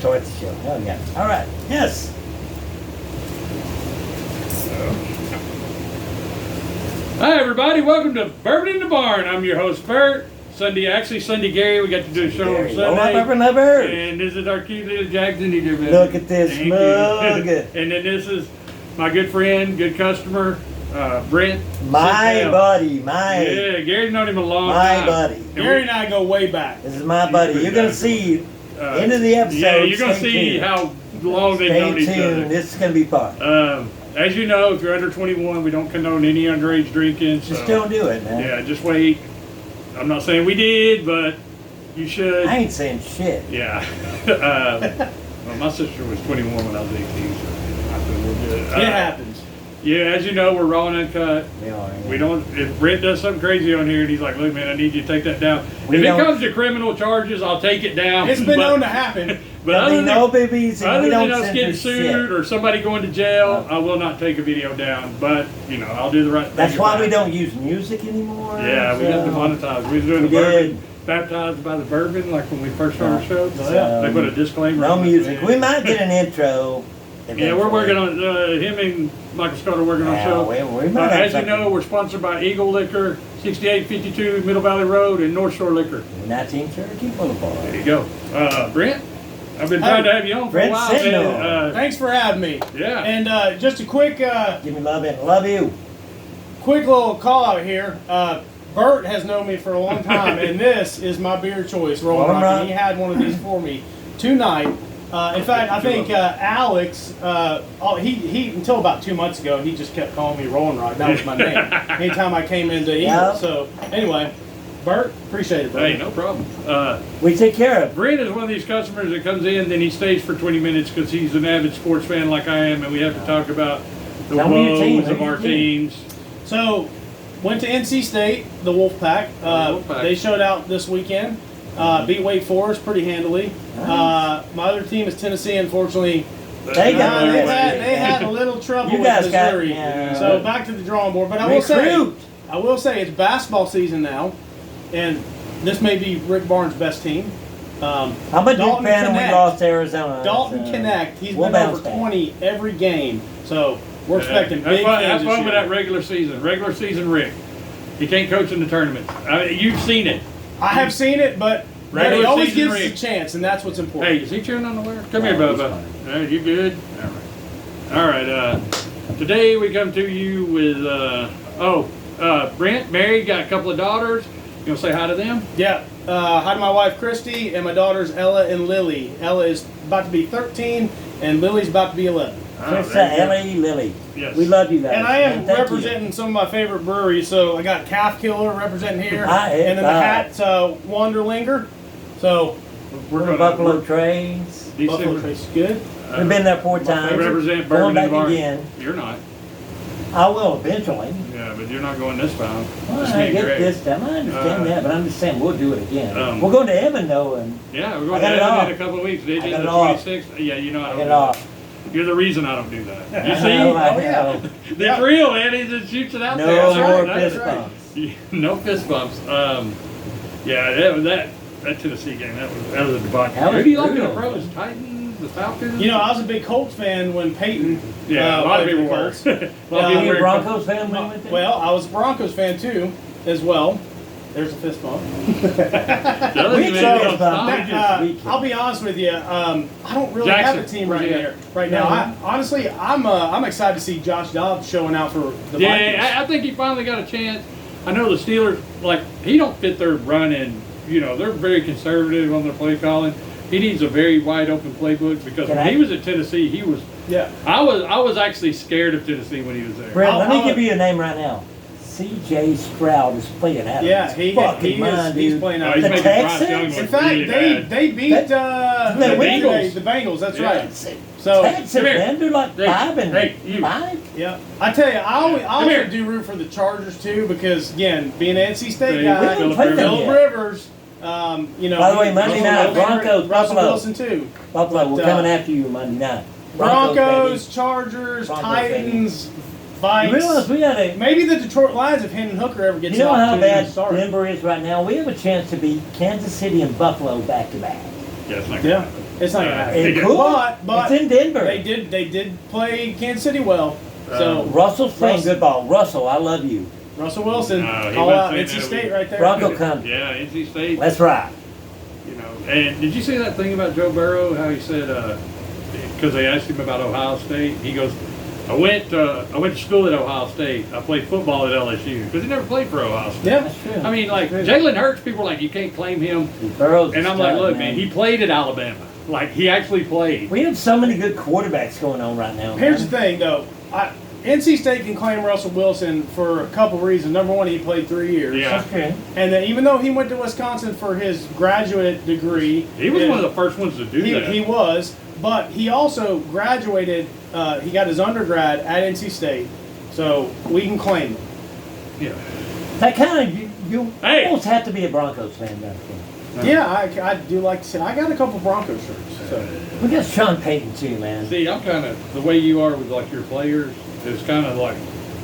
start the show. Hell yeah. All right. Yes. Hi everybody, welcome to Bourbon in the Barn. I'm your host Bert. Sunday Gary. We got to do a show on Sunday. And this is our cute little Jackson. Look at this mug. And then this is my good friend, good customer, Brent. My buddy, Yeah, Gary's known him a long my time. buddy. Gary and I go way back. This is my buddy. You're gonna see end of the episode. Yeah, you're gonna see how long they've known each other. This is gonna be fun. As you know, if you're under 21, we don't condone any underage drinking. So, just don't do it, man. Yeah, just wait. I'm not saying we did, but you should. I ain't saying shit. Yeah. Well, my sister was 21 when I was 18, so I feel we're good. It happens. Yeah, as you know, we're raw and uncut. We don't. If Brent does something crazy on here and he's like, "Look, man, I need you to take that down." If it comes to criminal charges, I'll take it down. It's been known to happen. But other than us getting sued or somebody going to jail, I will not take a video down. But I'll do the right thing. That's why we don't use music anymore. Yeah, we got demonetized. We was doing the bourbon, baptized by the bourbon, like when we first started the show. They put a disclaimer. No music. We might get an intro. Yeah, we're working on him and Michael Scott are working on a show. As you know, we're sponsored by Eagle Liquor, 6852 Middle Valley Road, and North Shore Liquor. 19 Cherokee Boulevard. There you go. Brent, I've been trying to have you on for a while. Thanks for having me. Yeah. And just a quick... give me love and love you. Quick little call out here. Bert has known me for a long time, and this is my beer choice, Rolling Rock. And he had one of these for me tonight. In fact, I think Alex, he until about 2 months ago, he just kept calling me Rolling Rock. That was my name. Anytime I came into Eagle. Yep. So anyway, Bert, appreciate it, bro. Hey, no problem. We take care of. Brent is one of these customers that comes in, then he stays for 20 minutes because he's an avid sports fan like I am, and we have to talk about the woes of our teams. So, went to NC State, the Wolfpack. They showed out this weekend. Beat Wake Forest pretty handily. My other team is Tennessee. Unfortunately, they had a little trouble with Missouri. So back to the drawing board. But I will say it's basketball season now, and this may be Rick Barnes' best team. I'm a Duke fan and we lost Arizona. Dalton Connect. He's been over 20 every game. So we're expecting big things. Have fun with that regular season. Regular season Rick. He can't coach in the tournament. You've seen it. I have seen it, but he always gives us a chance, and that's what's important. Hey, is he chewing on the wire? Come here, Bubba. You good? All right. Today we come to you with, Brent, married, got a couple of daughters. You want to say hi to them? Yeah. Hi to my wife, Christy, and my daughters, Ella and Lily. Ella is about to be 13, and Lily's about to be 11. Ellie, Lily. Yes. We love you guys. And I am representing some of my favorite breweries. So I got Calf Killer representing here, and then the hat's Wanderlinger. So we're going Buffalo Trace. Buffalo Trace is good. We've been there 4 times. I represent Bourbon In The Barn. Again. You're not. I will eventually. Yeah, but you're not going this time. Well, I get this time. I understand that, but I'm just saying we'll do it again. We're going to Evan though, and yeah, we're going to Evan in a couple of weeks. They did the 26th. Yeah, you know I don't do that. You're the reason I don't do that. You see? That's real, man. He just shoots it out there. No more fist bumps. No fist bumps. That Tennessee game, that was a debauchery. Who do you like in the pros? Titans, the Falcons? I was a big Colts fan when Peyton. Yeah, a lot of people were. You a Broncos fan? Well, I was a Broncos fan too, as well. There's a fist bump. I'll be honest with you. I don't really have a team right now. Honestly, I'm excited to see Josh Dobbs showing out for the Vikings. Yeah, I think he finally got a chance. I know the Steelers, he don't fit their run, and they're very conservative on their play calling. He needs a very wide open playbook because when he was at Tennessee, he was. Yeah. I was actually scared of Tennessee when he was there. Brent, let me give you a name right now. C.J. Stroud is playing out. Yeah, he's playing out. The Texans? In fact, they beat the Bengals. That's right. So Texans, man, they're like 5-5. Yeah, I tell you, I also do root for the Chargers too because again, being an NC State guy, Phillip Rivers. By the way, Monday night Broncos, Russell Buffalo. Wilson too. Buffalo, we're coming after you Monday night. Broncos, Chargers, Titans. You realize we got maybe the Detroit Lions if Hendon Hooker ever gets. You know how bad Denver is right now. We have a chance to beat Kansas City and Buffalo back to back. Yeah, it's not yeah. It's not gonna happen. It could. But it's in Denver. They did play Kansas City well. So Russell's playing good ball. Russell, I love you. Russell Wilson, No, call out NC State right there. Bronco come. Yeah, NC State. That's right. You know, and did you see that thing about Joe Burrow? How he said, because they asked him about Ohio State, he goes, I went to school at Ohio State. I played football at LSU because he never played for Ohio State. Yeah, that's true. I mean, like Jalen Hurts, people are like, you can't claim him. Burrow's And I'm like, look, man, he played at Alabama. Like, he actually played. We have so many good quarterbacks going on right now. Here's the thing, though. NC State can claim Russell Wilson for a couple reasons. Number one, he played 3 years. Yeah. Okay. And then even though he went to Wisconsin for his graduate degree, He was one of the first ones to do that. He was, but he also graduated. He got his undergrad at NC State, so we can claim him. Yeah. That kind of you Hey. almost have to be a Broncos fan, don't you? Yeah, I do like to say I got a couple Broncos shirts. So. We got Sean Payton too, man. See, I'm kind of, the way you are with like your players is kind of like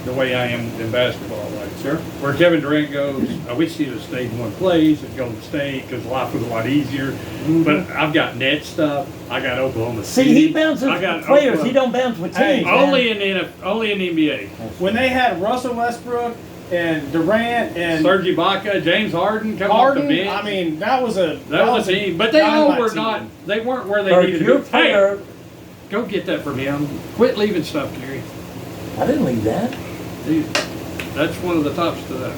the way I am in basketball. Like, Sure. Where Kevin Durant goes, I wish he'd have stayed in one place at Golden State because life was a lot easier. Mm-hmm. But I've got net stuff. I got Oklahoma See, City. he bounces I got with players. Oklahoma. He don't bounce with Hey, teams. man. Only in the NBA. When they had Russell Westbrook and Durant and Serge Ibaka, James Harden coming off the Harden, bench. I mean, that was a team, but they all dynamite were team. not. They weren't where they Or needed to your be. Hey, player. go get that from him. Quit leaving stuff, Gary. I didn't leave that. Dude, that's one of the tops to that.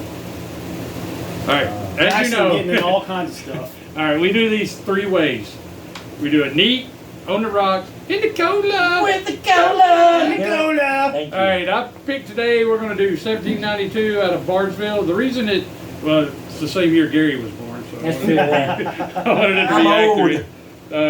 All right, as Jackson you know, getting in all kinds of stuff. all right, we do these 3 ways. We do it neat, on the rocks, in the cola. With the cola. Go now. Thank you. All right, I picked today. We're going to do 1792 out of Barnesville. The reason well, it's the same year Gary was born, so That's true, man. I wanted it to I'm be old. accurate.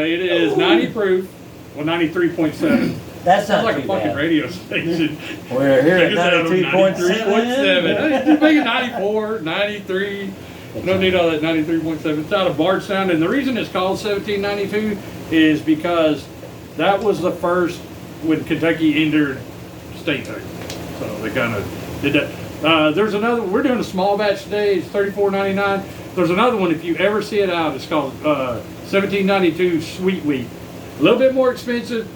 It is 90 proof. Well, 93.7. That's Sounds not like too a fucking bad. radio station. We're here at Take us out of 93.7. You make it 94, 93. No need all that 93.7. It's out of Bardstown. And the reason it's called 1792 is because that was the first when Kentucky entered statehood. So they kind of did that. There's another, we're doing a small batch today. It's $34.99. There's another one, if you ever see it out, it's called 1792 Sweet Wheat. A little bit more expensive,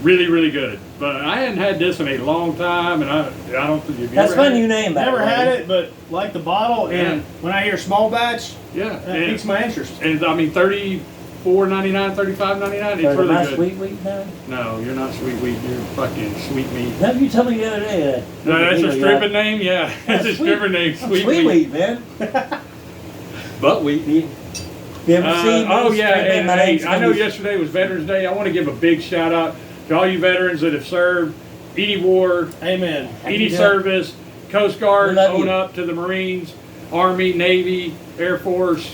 really, really good. But I hadn't had this in a long time, and I don't think you've That's ever my had new it. name, by the Never way. had it, but like the bottle, and Yeah. when I hear small batch, Yeah, that piques my interest. and I mean $34.99, $35.99. It's Or really my good. sweet wheat now? No, you're not sweet wheat. You're fucking sweet meat. No, you told me the other day. No, that's you a know, stripping name. Yeah, that's a Sweet- stripper name. Sweet, Sweet wheat. wheat, man. Butt wheat. You ever seen Oh those yeah, stripping? and My hey, name's I know gonna be- yesterday was Veterans Day. I want to give a big shout out to all you veterans that have served, any war, Amen. any you do it. service, Coast Guard, We love own you. up to the Marines, Army, Navy, Air Force,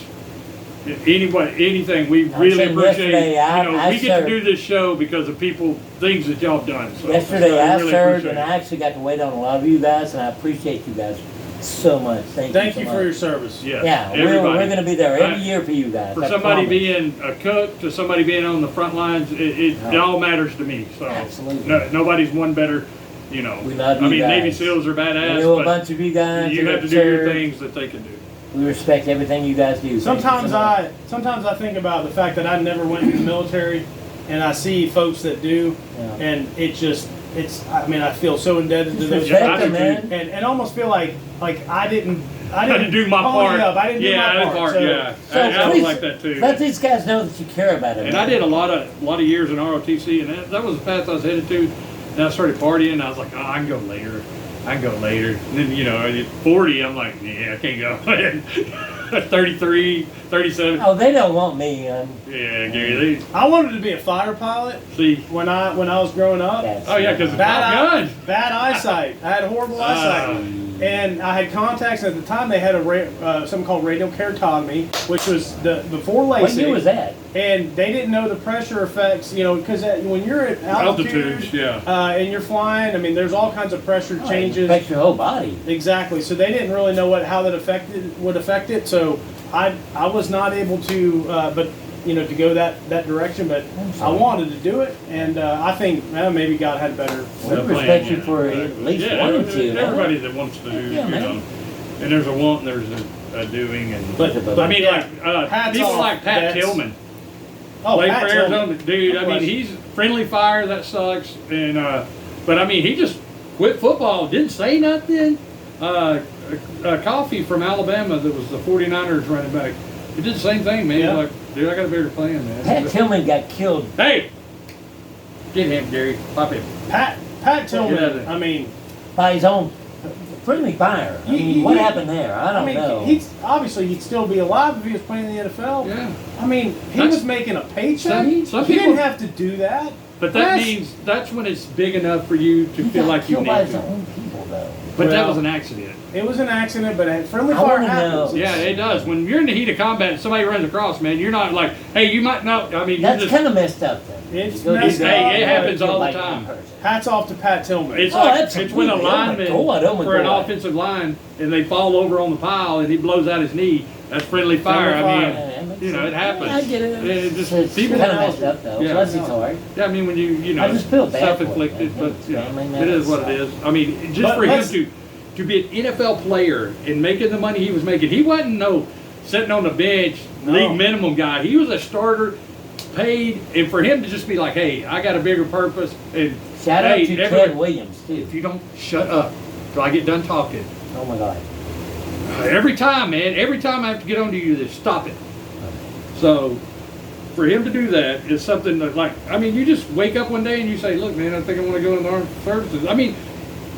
anybody, anything. We I'm really saying appreciate. yesterday, I we get to served. do this show because of things that y'all have done. So Yesterday I really served, appreciate and it. I actually got to wait on a lot of you guys, and I appreciate you guys so much. Thank Thank you you so for your much. service. Yes, Yeah, everybody. we're going to be there every I- year for you guys. For I somebody promise. being a cook to somebody being on the front lines, it Oh. all matters to me. So Absolutely. nobody's one better. You know, We love I you mean, Navy guys. SEAls are We badass, know a but bunch of you guys. you that have to do your served. things that they can do. We respect everything you guys do. Thank you Sometimes so much. sometimes I think about the fact that I never went in the military, and I see folks that do, Yeah. and I mean, I feel so indebted to Just those Yeah, I respect folks, them, do man. and almost feel like I didn't do my pony part. up. I didn't do Yeah, my part. So, yeah. So I was please like that too. let these guys know that you care about them. And I did a lot of years in ROTC, and that was the path I was headed to. And I started partying, and I was like, oh, I can go later. And then, at 40, I'm like, yeah, I can't go. 33, 37. Oh, they don't want me. Yeah, Gary, I wanted to be a fighter pilot see. when I was growing up. That's- Oh, yeah, because the Bad, Top Gun. bad eyesight. I had horrible eyesight. And I had contacts at the time. They had something called radial keratotomy, which was before LASIK. What year was that? And they didn't know the pressure effects, because when you're at altitude, Altitudes, yeah. and you're flying, I mean, there's all kinds of pressure Oh, it changes. affects your whole body. Exactly. So they didn't really know how that would affect it. So I was not able to, to go that direction. But I'm I sorry. wanted to do it, and I think maybe God had better. We respect you for at least wanting to. Everybody that wants to do, Yeah, man. And there's a want, and there's a doing, and But I mean, yeah, like hats people off, like Pat vets. Tillman. played Pat for Tillman. Arizona, dude. I mean, he's friendly fire. That sucks. And but I mean, he just quit football. Didn't say nothing. Coffee from Alabama, that was the 49ers running back. He did the same thing, man. Yeah. Like, dude, I got a bigger plan, man. Pat Tillman got killed. Hey, get him, Gary. Pop him. Pat Tillman. I mean, by his own friendly fire. I mean, what happened there? I don't know. He'd still be alive if he was playing in the NFL. Yeah. I mean, he was making a paycheck. Some he people didn't have to do that. But that means that's when it's big enough for you to feel like you killed need by his to. own people, though. But that was an accident. It was an accident, but friendly I fire wanna happens. know. Yeah, it does. When you're in the heat of combat and somebody runs across, man, you're not like, hey, you might not. I mean, That's you're kind of messed up, though. It's You go messed do up. that, Hey, it happens all the like time. that person. Hats off to Pat Tillman. It's Oh, like that's it's when a absolutely. Oh my lineman God, oh my for an God. offensive line and they fall over on the pile and he blows out his knee. That's friendly fire. Friendly I fire. mean, you know, it happens. I get it. It just It's people kind of messed up, though. Yeah. Plus, it's hard. Yeah, I mean, when you know, I just feel bad for him, self-inflicted, man. but you know, Family, man, it is what it's it is. I mean, just But for him let's- to be an NFL player and making the money he was making, he wasn't sitting on the bench, league minimum guy. He was a starter, paid, and for him to just be like, hey, I got a bigger purpose. And Shout out hey, to everybody- Ted Williams, too. if you don't shut up till I get done talking. Oh, my God. Every time, man, every time I have to get on to you, just stop it. So, for him to do that is something that, like, I mean, you just wake up one day and you say, look, man, I think I want to go in the armed services. I mean,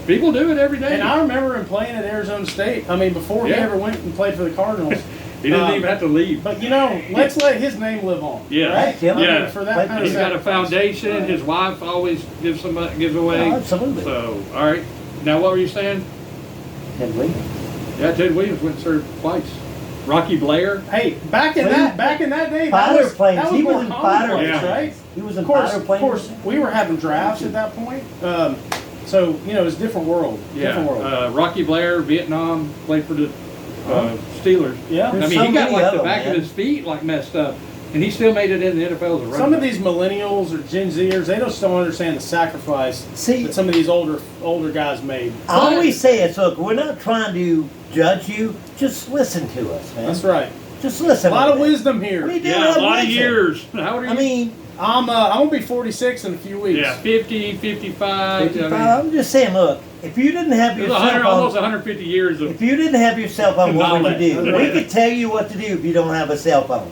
people do it every day. And I remember him playing at Arizona State. I mean, before he Yeah. ever went and played for the Cardinals. He didn't even have to leave. But, you know, let's let his name live on. Yeah. Right? Yeah. I mean, Yeah. for that kind of He's got a sacrifice. foundation. Right. His wife always gives away. Oh, absolutely. So, all right. Now, what were you saying? Ted Williams. Yeah, Ted Williams went and served twice. Rocky Blair. Hey, back in that day, that Fighter was, planes. that was He more was in fighter commonplace, planes. right? He was in Of course, fighter of planes. course, we were having drafts at that point. So, you know, it's a different world. Different world. Rocky Blair, Vietnam, played for the Steelers. Yeah. I mean, There's he so got many like of the them, back man. of his feet like messed up, and he still made it in the NFL as a running Some of back. these millennials or Gen Zers, they just don't understand the sacrifice See- that some of these older guys made. I always say it's, look, we're not trying to judge you. Just listen to us, man. That's right. Just listen. A lot of bit. wisdom here. What are you doing? Yeah, a lot of Listen. years. How old are you? I mean, I'm gonna be 46 in a few weeks. yeah, 50, 55. 55, I mean, I'm just saying, look, if you didn't have your there's cell phone, almost 150 years of. if you didn't have your cell phone, what would you do? Knowledge. We could tell you what to do if you don't have a cell phone.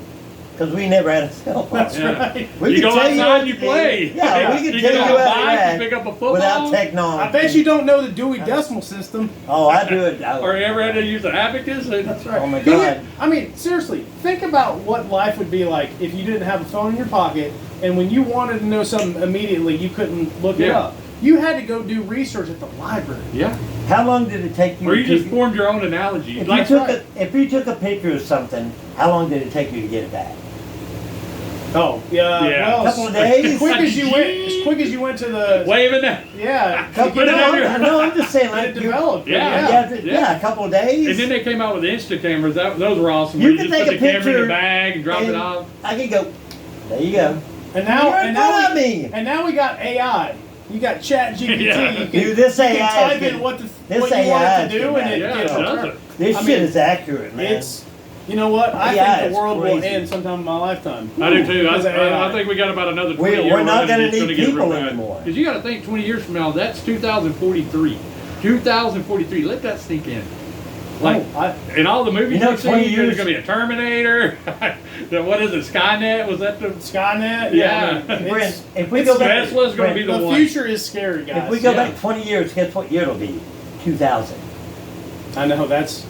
Because we never had a cell phone. That's Yeah. right. We You could go tell you outside what and you to do. play. Yeah, we could You tell get you on a what bike, to you pick up a football. without technology. I bet you don't know the Dewey Decimal System. Oh, I do it. Or you ever had to use an abacus? That's right. Oh my Do God. it- I mean, seriously, think about what life would be like if you didn't have a phone in your pocket, and when you wanted to know something immediately, you couldn't look it Yeah. up. You had to go do research at the library. Yeah. How long did it take you? Or you to, just formed your own analogy. if Like, if you took a picture of something, how long did it take you to get it back? Oh, yeah. Yeah. Well, Couple of days? As quick as you went to the waving that. yeah. Couple, Put it no, on your- I'm just saying, Get like it developed. Yeah. yeah, a couple of days. And then they came out with the Insta cameras. Those were awesome. You where can just take put a the camera in picture the bag and drop it and off. I could go. There you go. And now, You're and now, me. and now we got AI. You got Chat GPT. Yeah. You can, Dude, this you AI can is type in getting- what this you AI want it is to do, getting and it Yeah, gets it does returned. it. This I shit mean, is accurate, man. It's, you know what? I AI think is the world will crazy. end sometime in my lifetime. I do too. Because of AI. I think we got about another 20 We're years. not gonna need people anymore. Because you got to think 20 years from now, that's 2043. 2043. Let that sink in. Like, in all the movies You know, we've 20 seen, there's years- going to be a Terminator. What is it, Skynet? Was that the... Skynet. Yeah. I mean, Brent, if we it's- go back, Tesla's going to be the the one. future is scary, guys. if we go Yeah. back 20 years, guess what year it'll be? 2000. I know that's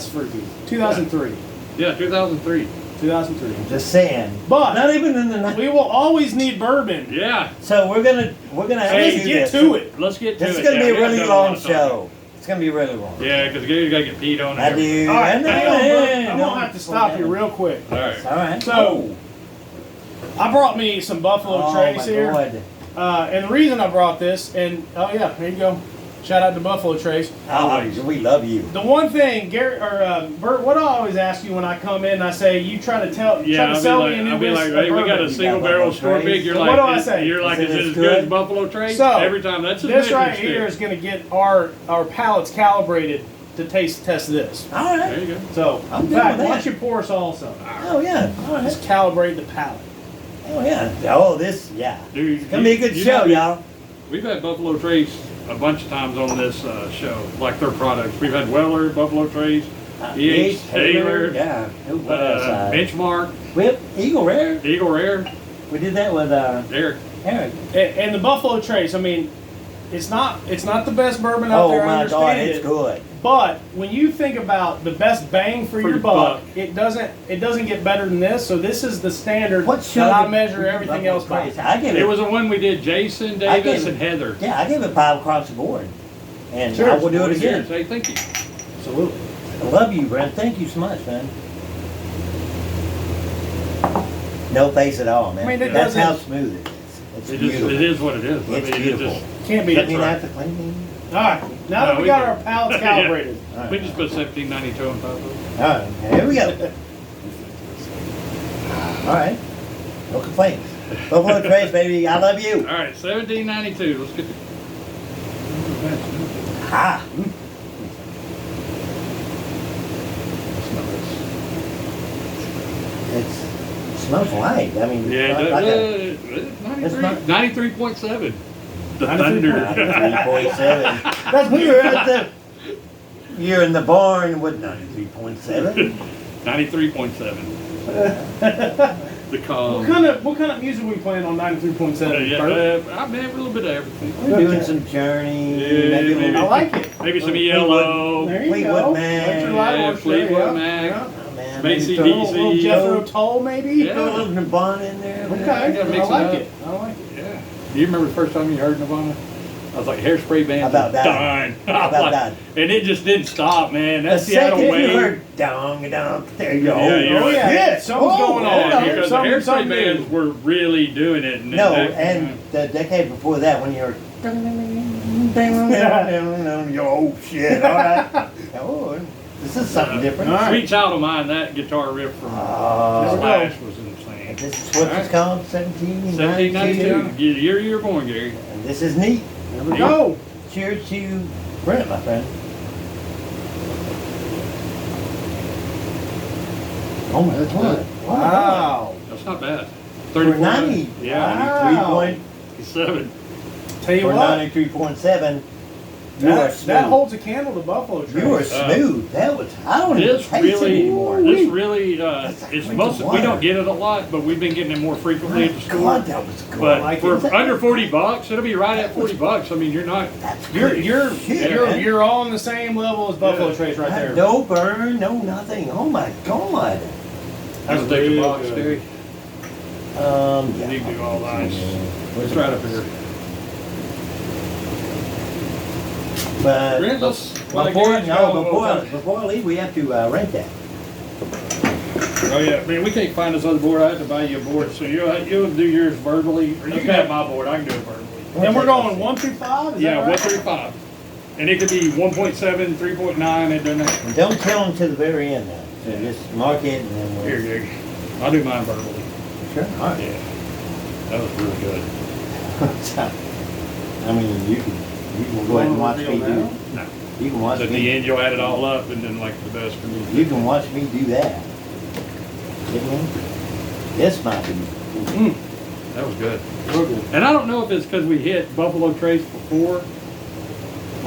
freaky. 2003. Yeah, 2003. 2003. Just saying. But not even in the. we will always need bourbon. Yeah. So we're gonna have Let's to do get this. to it. Let's get to This it. is gonna Yeah, be a we haven't really done lot long of talking. show. It's gonna be really long. Yeah, because Gary's got to get peed on. and I everything. do. All right, I know. hang on, Bert. I'm No, gonna have to stop you real quick. All right. All right. So, I brought me some Buffalo Oh Trace my here. God. And the reason I brought this, and oh yeah, here you go. Shout out to Buffalo Trace. Oh, we love you. The one thing, Gary or Bert, what I always ask you when I come in, I say you try to Yeah, sell me a I'll be new like, whiskey. hey, we got a You single got barrel Buffalo store Trace. big. You're So like, what do I say? You're like, Is is it it as as good as good? Buffalo Trace? So, Every time. That's his This right measuring here stick. is going to get our palates calibrated to test this. All right. There you go. So, I'm in good fact, with why that. don't you pour us all some? Oh yeah. All right. Just calibrate the palate. Oh yeah. Oh, this, yeah. Dude, It's gonna be a good show, y'all. We've had Buffalo Trace a bunch of times on this show, like their products. We've had Weller, Buffalo Trace, EH Taylor, yeah. What else? Benchmark, Whip, Eagle Rare. Eagle Rare. We did that with Eric. Eric. And the Buffalo Trace, I mean, it's not the best bourbon out there. Oh I my understand God, it. it's good. But when you think about the best bang for your buck, it doesn't get better than this. So this is the standard that I measure everything else by. It was the one we did, Jason, Davis, and Heather. Yeah, I gave it 5 across the board. And Sure. I will do it again. Say thank you. Absolutely. I love you, Brent. Thank you so much, man. No face at all, man. I mean, that's how smooth it is. It's beautiful. It is what it is. It's beautiful. Can't be. Doesn't mean I have to clean it. All right. Now that we got our palates calibrated. Yeah. We just put 1792 on top of it. All right, here we go. All right. No complaints. Buffalo Trace, baby. I love you. All right, 1792. Let's get the... Ha. It smells light. I mean, yeah, it's not 93.7. The thunder. 93.7. That's when you're at the. You're in the barn with 93.7. 93.7. The calm. What kind of music we playing on 93.7? I mean, a little bit of everything. We're doing some Journey. Maybe, I like it. Maybe some ELO. There you Fleetwood go. Mac. That's your live Yeah, orchestra, Fleetwood Mac. Yeah. Macy A little Jethro Tull, maybe. Yeah. Throw a little Nirvana in there. Okay, gotta mix I like it it. I like it. Yeah. Do you remember the first time you heard Nirvana? I was like, Hairspray Band. About that. Done. About that. And it just didn't stop, man. That's The Seattle second you way. heard dong, there you go. Yeah, yeah. Oh yeah, something's going on. Yeah, because the Something Hairspray bands were really doing it. And No, and the decade before that, when you heard oh shit, all right. Oh, this is something different. Sweet Child of Mine, that guitar riff from Slash was insane. This is what it's called, 1792. 1792. The year you were born, Gary. And this is neat. There we go. Cheers to Brent, my friend. Oh my God. Wow. That's not bad. For 90. Yeah. 93.7. Tell you For what, 93.7. You are that smooth. holds a candle to Buffalo Trace. You were smooth. That was. I don't even This taste it really, anymore. this really, it's like most. the We water. don't get it a lot, but we've been getting it more frequently at the store. God, that was good. But like for it. under $40, it'll be right at $40. I mean, you're not. That's You're good shit, you're man. you're all on the same level as Buffalo Trace right there. No burn, no nothing. Oh my God. That's a take a box, Gary. Yeah. You can do all nice. Let's Right up here. But Brent, let's- before I leave, we have to rent that. Oh yeah, man, we can't find this other board. I have to buy you a board, so you'll do yours verbally, or you can have my board. I can do it verbally. And we're going 1 through 5. Is Yeah, that right? 1 through 5, and it could be 1.7, 3.9. It doesn't matter. And don't tell them to the very end now. So just mark it and then we'll. Here, Gary. I'll do mine verbally. Sure. All right. Yeah, that was really good. I mean, you can go ahead and watch me do. No. You can watch At the me. end, you'll add it all up, and then like the best for me. You can watch me do that. Get me? This might be. That was good. And I don't know if it's because we hit Buffalo Trace before.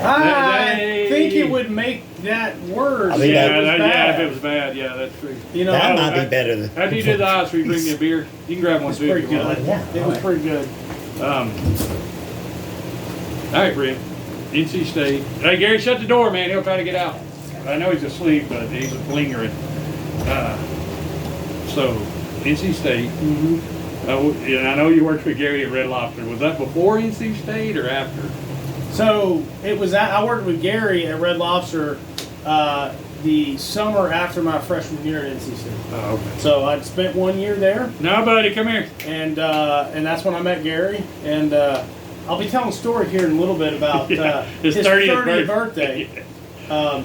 I think it would make that worse. I mean, if it was Yeah, bad. if it was bad, yeah, that's true. You know, That might be better than. After you do the ice, we bring you a beer. You can grab one It's too. pretty if you want. good. Yeah, It was alright. pretty good. All right, Brent. NC State. Hey, Gary, shut the door, man. He'll try to get out. I know he's asleep, but he's lingering. So, NC State. And I know you worked with Gary at Red Lobster. Was that before NC State or after? So it was. I worked with Gary at Red Lobster the summer after my freshman year at NC State. Oh, okay. So I'd spent 1 year there, No, buddy, come here. and that's when I met Gary. And I'll be telling a story here in a little bit about His his 30th birthday. But I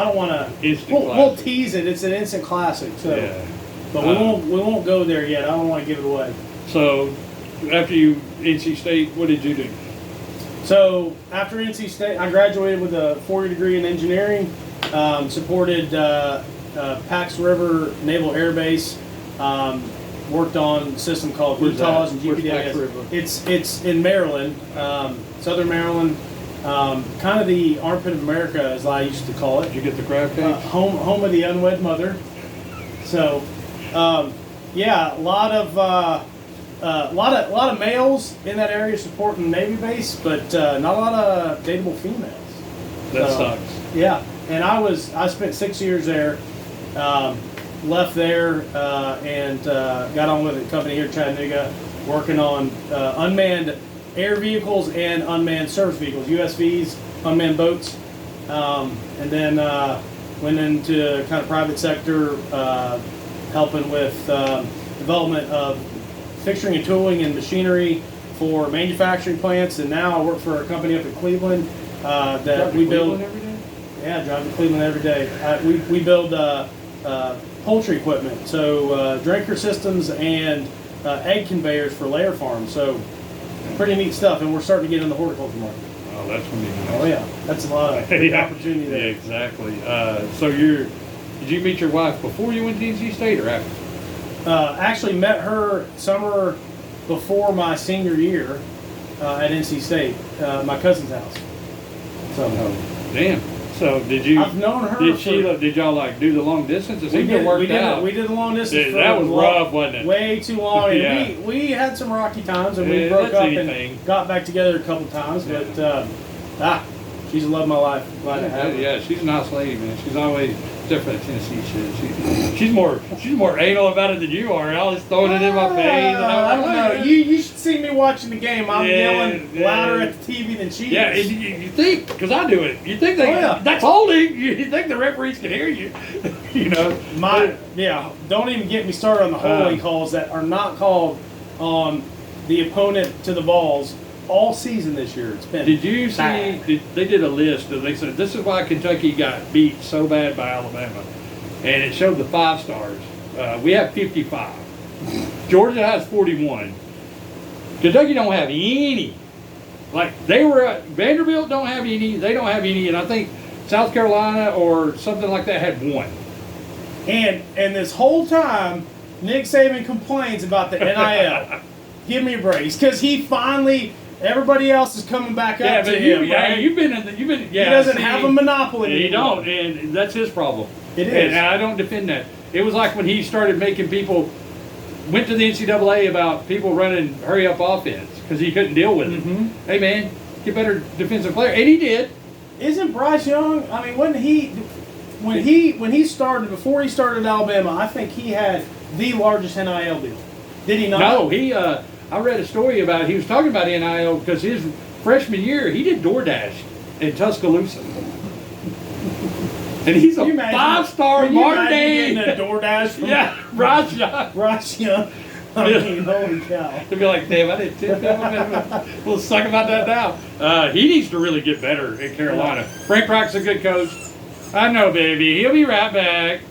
don't want to. Instant We'll classic. tease it. It's an instant classic. So, Yeah. but we won't go there yet. I don't want to give it away. So, after you NC State, what did you do? So after NC State, I graduated with a 4-year degree in engineering. Supported Pax River Naval Air Base worked on a system called Where's that? UTAWs and Where's GPDs. River? It's in Maryland, Southern Maryland, kind of the armpit of America, as I used to call it. Did you get the crab cake? Home of the unwed mother. So, yeah, a lot of males in that area supporting the Navy base, but not a lot of dateable females. That So, sucks. Yeah, and I spent 6 years there. Left there and got on with a company here in Chattanooga, working on unmanned air vehicles and unmanned surface vehicles, USVs, unmanned boats, and then went into kind of private sector, helping with development of fixturing and tooling and machinery for manufacturing plants. And now I work for a company up in Cleveland that we build. Every day? Yeah, driving to Cleveland every day. We build poultry equipment, so drinker systems and egg conveyors for layer farms. So pretty neat stuff, and we're starting to get in the horticulture market. Oh, that's gonna be nice. Oh yeah, that's a lot of Yeah. opportunity Yeah, there. exactly. So did you meet your wife before you went to NC State or after? Actually met her summer before my senior year at NC State, my cousin's house. So Oh, damn. So did you? I've known her. Did y'all like do the long distance? It seemed to work out. We did the long distance. Yeah, for that was long- rough, wasn't it? Way too long. And Yeah. we had some rocky times, and we Yeah, broke that's up anything. and got back together a couple times. Yeah. But she's the love of my life. Glad to have her. Yeah, she's a nice lady, man. She's always, except for that Tennessee shit. She's more anal about it than you are. Always throwing it in my face. And I I'm don't like, know. You should see me watching the game. I'm Yeah, yelling yeah. louder at the TV than she Yeah, is. and you think, because I do it, you think yeah. that's holding. You think the referees can hear you. You know? Don't even get me started on the holding calls that are not called on the opponent to the balls all season this year. It's been Did you see, bad. they did a list, they said, this is why Kentucky got beat so bad by Alabama. And it showed the 5 stars. We have 55. Georgia has 41. Kentucky don't have any. Like, Vanderbilt don't have any, they don't have any, and I think South Carolina or something like that had 1. And this whole time, Nick Saban complains about the NIL. Give me a break, because he finally. Everybody else is coming back up to him. Right? You've been. He doesn't have a monopoly. He anymore. don't, and that's his problem. It is. And I don't defend that. It was like when he started making people went to the NCAA about people running hurry up offense because he couldn't deal with it. Mhm. Hey man, get better defensive player, and he did. Isn't Bryce Young? I mean, when he started, before he started at Alabama, I think he had the largest NIL deal. Did he not? No, he. I read a story about he was talking about NIL because his freshman year he did DoorDash in Tuscaloosa. And he's a Can you imagine- 5-star can you modern imagine day. getting a DoorDash from Yeah, Raja. Bryce Young. I mean, holy cow. They'd be like, damn, I didn't tip him. We'll suck about that now. He needs to really get better in Carolina. Frank Brock's a good coach. I know, baby. He'll be right back.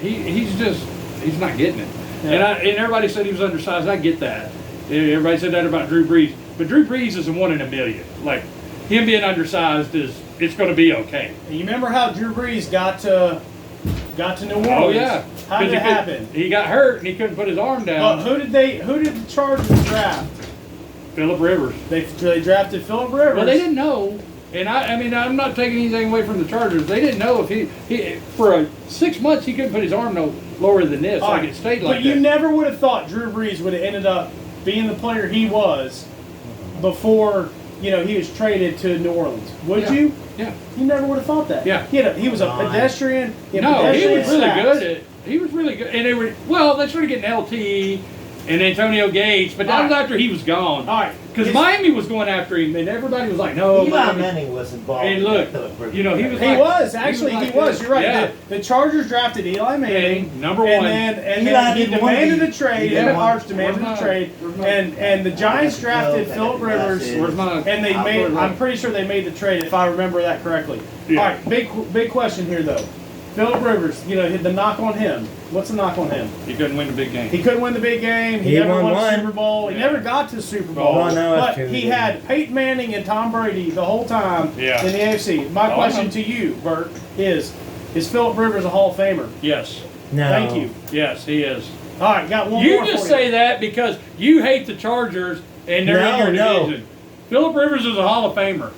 He's not getting it. Yeah. And everybody said he was undersized. I get that. Everybody said that about Drew Brees. But Drew Brees is a 1 in a million. Like, him being undersized it's going to be okay. And you remember how Drew Brees got to New Orleans? Oh, yeah. How did it happen? He got hurt and he couldn't put his arm down. Who did the Chargers draft? Phillip Rivers. They drafted Phillip Rivers. Well, they didn't know, and I mean, I'm not taking anything away from the Chargers. They didn't know if he for 6 months he couldn't put his arm no lower than this. All Like right. it stayed like But that. you never would have thought Drew Brees would have ended up being the player he was before he was traded to New Orleans. Would Yeah. you? Yeah. You never would have thought that. Yeah. He was a pedestrian. He had No, he pedestrian was really stats. good. He was really good, and they started getting LT and Antonio Gates, but that was after he was gone. All right. Because Miami was going after him, and everybody was like, "No." Eli Miami. Manning was involved. And look, with he was. He like- was actually. He was. You're right. Yeah. The Chargers drafted Eli Manning, number one. and Eli then he didn't want to demanded be- a trade. he didn't Emmett want- Arch demanded Where's a my- trade, where's my- and the Giants drafted Phillip Rivers, Where's my? and they I'll made. put it I'm up. pretty sure they made the trade if I remember that correctly. Yeah. All right, big question here though. Phillip Rivers, the knock on him. What's the knock on him? He couldn't win the big game. He couldn't win the big game. He He never won won a one. Super Bowl. He Yeah. never got to the Super Bowl. Oh, no, but that's true. he had Peyton Manning and Tom Brady the whole time Yeah. in the AFC. My Oh, question no. to you, Bert, is Phillip Rivers a Hall of Famer? Yes, No. Thank you. yes, he is. All right, got one You more just for say that because you hate the Chargers and they're in your division. Phillip Rivers is a Hall of Famer.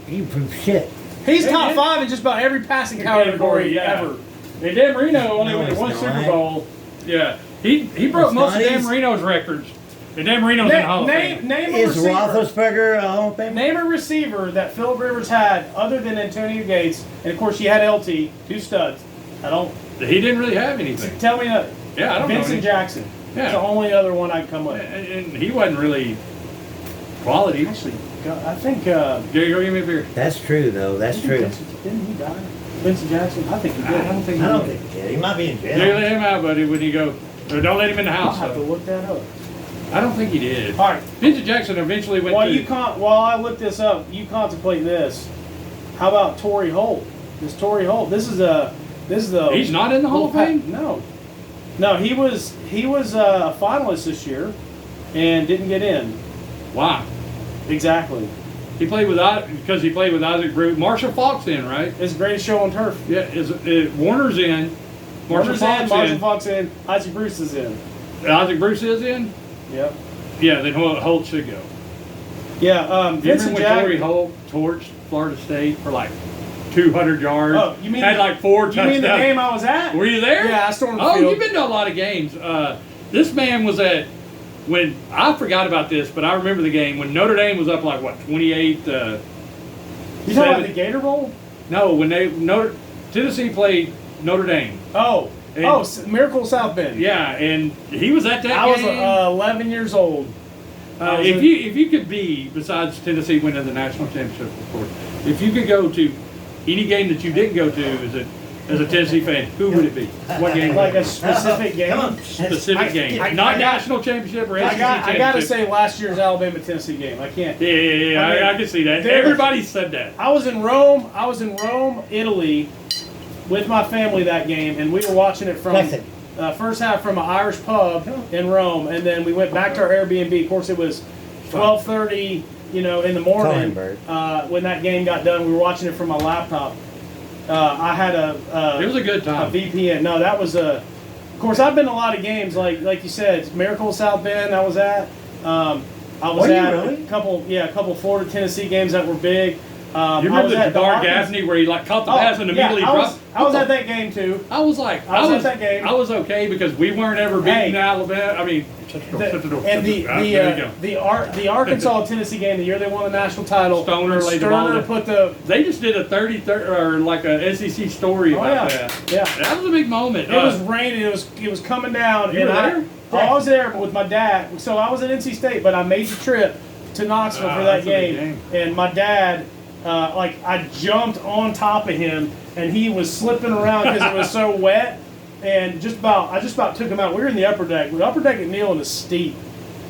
He proved shit. He's top 5 in just about every passing category ever. And Dan Marino only No, won he's one not. Super Bowl. Yeah, he broke It's most not. of Dan Marino's records. And Dan Marino's in the Hall of Fame. Name a Is receiver. Roethlisberger a Hall of Famer? Name a receiver that Phillip Rivers had other than Antonio Gates, and of course you had LT, 2 studs. I don't. He didn't really have anything. Tell me that. Yeah, I don't know. Vincent Jackson. Yeah. That's the only other one I'd come with. And he wasn't really quality. Actually, I think. Go give me a beer. That's true, though. That's true. Didn't he die? Vincent Jackson? I think he did. I don't think I don't think he did. He might be in You jail. let him out, buddy, when you go. Or don't let him in the I'll house. have to though. look that up. I don't think he did. All right. Vincent Jackson eventually went While to. while I look this up, you contemplate this. How about Torrey Holt? This is the. He's not in the Hall of Fame? No, he was a finalist this year, and didn't get in. Why? Exactly. He played with because he played with Isaac Bruce. Marshall Faulk's in, right? It's the greatest show on turf. Yeah, Warner's in. Marshall Faulk's in. Isaac Bruce is in. Isaac Bruce is in. Yep. Yeah, then Holt should go. Yeah. Do you Vincent remember when Torrey Jackson. Holt torched Florida State for like 200 yards? Oh, you mean had like 4 touchdowns? You mean the game I was at? Were you there? Yeah, I stormed the Oh, field. you've been to a lot of games. This man was at when I forgot about this, but I remember the game when Notre Dame was up like what 28. You talking about the Gator Bowl? No, when Tennessee played Notre Dame. Oh. And- Miracle South Bend. Yeah, and he was at that I was game. 11 years old. If you could be, besides Tennessee winning the national championship, of course, if you could go to any game that you didn't go to as a Tennessee fan, who would it be? What game? Like a specific game. Come on. Specific game, not national championship or SEC I championship. got to say last year's Alabama-Tennessee game. I can't. Yeah, I mean, I can see that. there- Everybody said that. I was in Rome, Italy, with my family that game, and we were watching it from Texan. first half from an Irish pub in Rome, and then we went back to our Airbnb. Of course, it was 12:30, in the morning when that game got done. We were watching it from my laptop. I had It was a good a time. VPN. No, that was a. Of course, I've been to a lot of games, like you said, Miracle South Bend. I was at. I was Were you at really? a couple Florida Tennessee games that were big. You I remember was the at the Jabbar Hawkins- Gaffney where he like caught the pass and immediately dropped? I was at that game too. I was like, I was at that game. I was okay because we weren't ever beating Hey. Alabama. I mean, And there you go. the Arkansas Tennessee game, the year they won the national title. Stoner laid the ball Sterner down. put the. They just did a 30 or like a SEC story Oh about yeah, that. yeah. That was a big moment. It was raining. It was coming down. You and were there? I was there with my dad. So I was at NC State, but I made the trip to Knoxville for that that's a big game. And my dad, I jumped on top of him, and he was slipping around because it was so wet. And I just about took him out. We were in the upper deck. The upper deck at Neal is steep.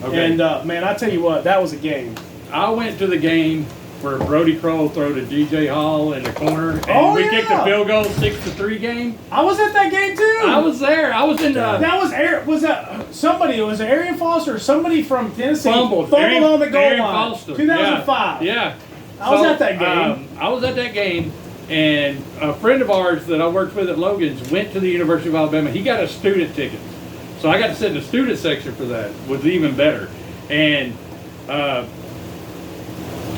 Okay. And man, I tell you what, that was a game. I went to the game where Brody Kroll threw to DJ Hall in the corner, and Oh, we yeah. kicked a field goal, 6-3 game. I was at that game too. I was there. I was in the. That was somebody? It was Arian Foster or somebody from Tennessee Fumbled. on the goal Arian line. Foster. 2005. Yeah. I was at that game. I was at that game, and a friend of ours that I worked with at Logan's went to the University of Alabama. He got a student ticket, so I got to sit in the student section for that. Was even better. And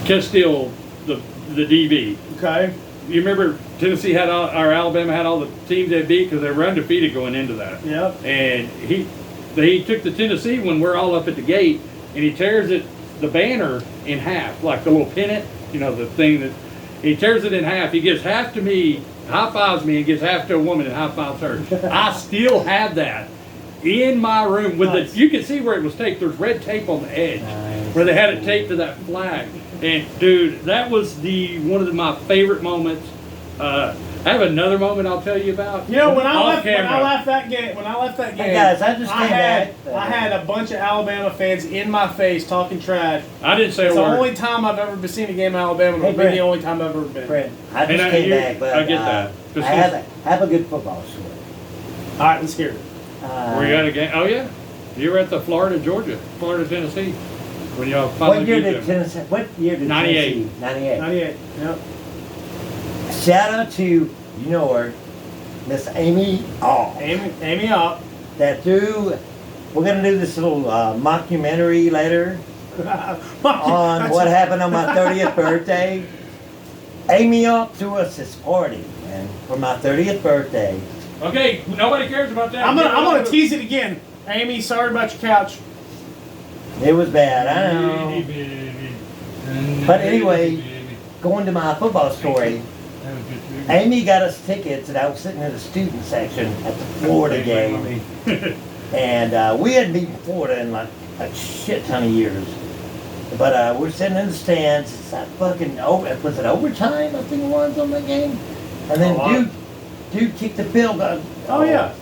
Castile, the DB. Okay. You remember Tennessee had Alabama had all the teams they beat because they were undefeated going into that. Yep. And he took the Tennessee when we're all up at the gate, and he tears the banner in half, like the little pennant, the thing that he tears it in half. He gives half to me, high fives me, and gives half to a woman and high fives her. I still have that in my room with Nice. you can see where it was taped. There's red tape on the edge Nice. where they had it taped to that flag. And dude, that was one of my favorite moments. I have another moment I'll tell you about. When I Off left camera. that game, Hey guys, I just came back. I had a bunch of Alabama fans in my face talking trash. I didn't say It's a the word. only time I've ever seen a game of Alabama. Hey, It'll be Brent. the only time I've ever been. Brent, I just And came back, but I get that. I have a good football story. All right, let's hear it. Were you at a game? Oh yeah, you were at the Florida Tennessee when y'all What finally year beat did them. Tennessee? What year did 98. Tennessee? 98. 98. Yep. Shout out to her, Miss Amy All, Amy up. that threw we're gonna do this little mockumentary later on what happened on my 30th birthday. Amy up threw us this party, man, for my 30th birthday. Okay, nobody cares about that. I'm gonna tease it again. Amy, sorry about your couch. It was bad, I know. But anyway, going to my football story, Amy got us tickets, and I was sitting in the student section at the Florida game. And we hadn't beaten Florida in like a shit ton of years. But we're sitting in the stands. It's that fucking was it overtime? I think it was on that game. And then dude kicked the field goal. Oh yeah.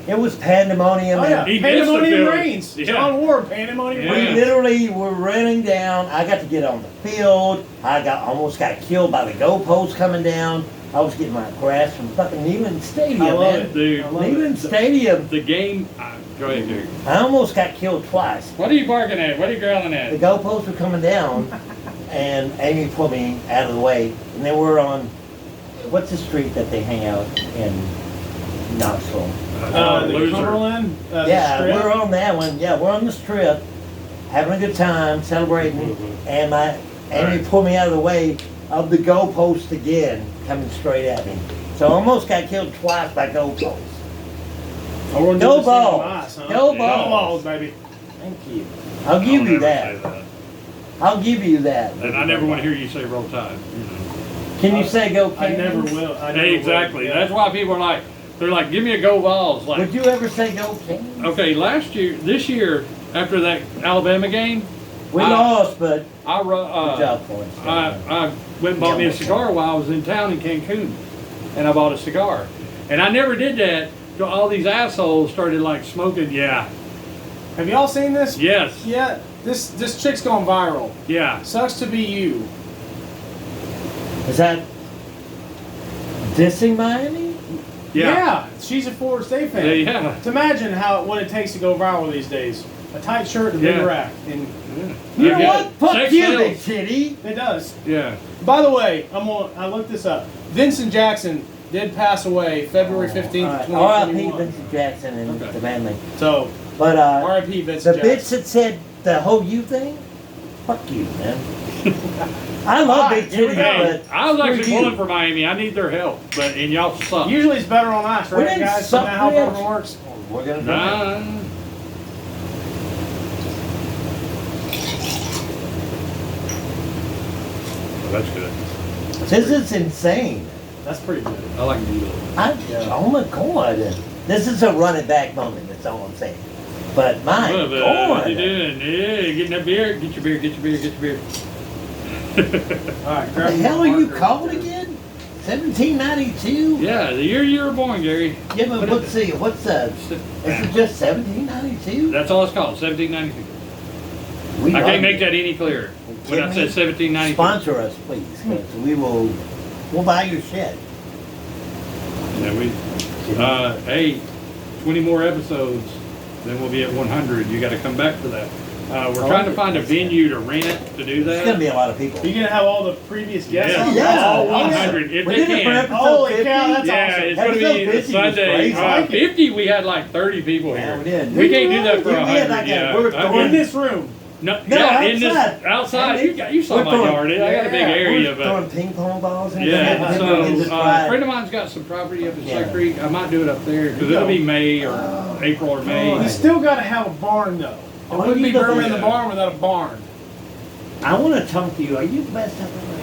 It was pandemonium. Oh yeah. He Pandemonium reigns. Yeah. John Ward, Pandemonium Yeah. We reigns. literally were running down. I got to get on the field. Almost got killed by the goalpost coming down. I was getting my grass from fucking Neyland Stadium, I love man. it. Dude, Neyland Stadium. the game. Go ahead, dude. I almost got killed twice. What are you barking at? What are you growling The at? goalposts were coming down, and Amy pulled me out of the way. And then we're on, what's the street that they hang out in Knoxville? The Loser. Cumberland. The Yeah, Strip. we're on that one. Yeah, we're on the strip, having a good time, celebrating. And Amy pulled me out of the way of the goalpost again, coming straight at me. So I almost got killed twice by goalposts. Oh, we're Go doing this thing balls. on ice, huh? Go Go balls. balls, baby. Thank you. I'll give you that. I'll give you that. And I never want to hear you say roll tide. Can you say go I never Canes? will. I never Hey, exactly. will. Yeah. That's why people are like, they're like, give me a go balls. Like, Would you ever say go Canes? okay, this year, after that Alabama game, We I- lost, but I good job for us. I went and bought me a cigar while I was in town in Cancun, and I bought a cigar, and I never did that till all these assholes started like smoking. Yeah, Have y'all seen this? yes, Yeah. This chick's going viral. yeah. Sucks to be you. Is that dissing Miami? Yeah. She's a Florida State fan. Yeah. To imagine what it takes to go viral these days. A tight shirt and a big Yeah. rack. And You know Okay. what? Fuck Sex you, sells. big city. it does. Yeah. By the way, I looked this up. Vincent Jackson did pass away February 15th, All right, R.I.P. 2021. Vincent Jackson and Okay. the Manly. So, But R.I.P. the Vincent bitch Jackson. that said the whole you thing, fuck you, man. I love Alright, big here we city, go. Hey, but I was actually screw you. pulling for Miami. I need their help, but and y'all suck. Usually it's better on ice, We right, didn't guys? suck, Isn't that how we didn't- bourbon works? We're gonna do it. Nah. Oh, that's good. This is insane. That's pretty good. I like noodles. Oh my god. This is a run it back moment, that's all I'm saying. But my What god. you doing? Yeah, getting that beer. Get your beer. Get your beer. Get your beer. All right, What grab the your hell are you marker. called again? 1792? Yeah, the year you were born, Gary. Yeah, but What let's is see, what's is it just 1792? That's all it's called. 1792. We I love can't make you. that any clearer. When I Kidding said me? 1792. Sponsor us, please, 'cause we'll buy your shit. Yeah, hey, 20 more episodes, then we'll be at 100. You got to come back for that. We're trying to find a venue to rent it to do There's that. gonna be a lot of people. Are you going to have all the previous guests Yeah. on? Yeah. All Oh, 100 if We they did it for can. episode Holy 50. cow, that's Yeah, awesome. it's going to Episode be 50 was Sunday. crazy. I like it. 50, we had like 30 people here. Yeah, we did. We can't do that for We had 100. like a- Yeah. we're Okay. throwing- In this room. No, No, yeah, in this outside. outside. You saw We're my throwing- yard. I got a big Yeah, area, we're but throwing ping pong balls and yeah. everything. So People get to a try. friend of mine's got some property up in Yeah. Slate Creek. I might do it up there because it'll be May or April or May. You still got to have a barn, though. It Oh, wouldn't you be don't- bourbon in the Yeah. barn without a barn. I want to talk to you. Are you the best I've ever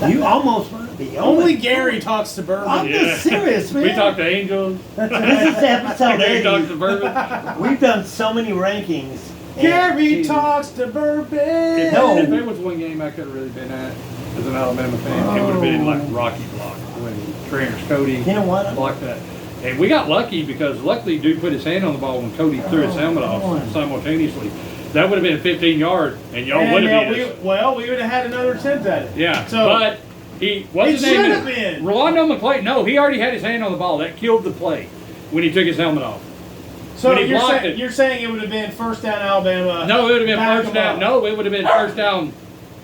been? You almost might be. Only Gary talks to bourbon. I'm just serious, man. We talked to angels. This is episode Gary talks 80. to bourbon. We've done so many rankings. and Gary to- talks to bourbon. No. If there was one game I could have really been at as an Alabama fan, it would have been like Rocky Block when Trainers Cody You know what? blocked that. And we got lucky because luckily dude put his hand on the ball when Cody threw his helmet off simultaneously. That would have been 15 yards, and y'all would have beat us. we would have had another attempt at it. Yeah, So but what's it his name? should have been. Rolando McClain. No, he already had his hand on the ball. That killed the play when he took his helmet off. So when he blocked it. you're saying it would have been first down Alabama. No, it would have been back first them down. up. No, it would have been first down.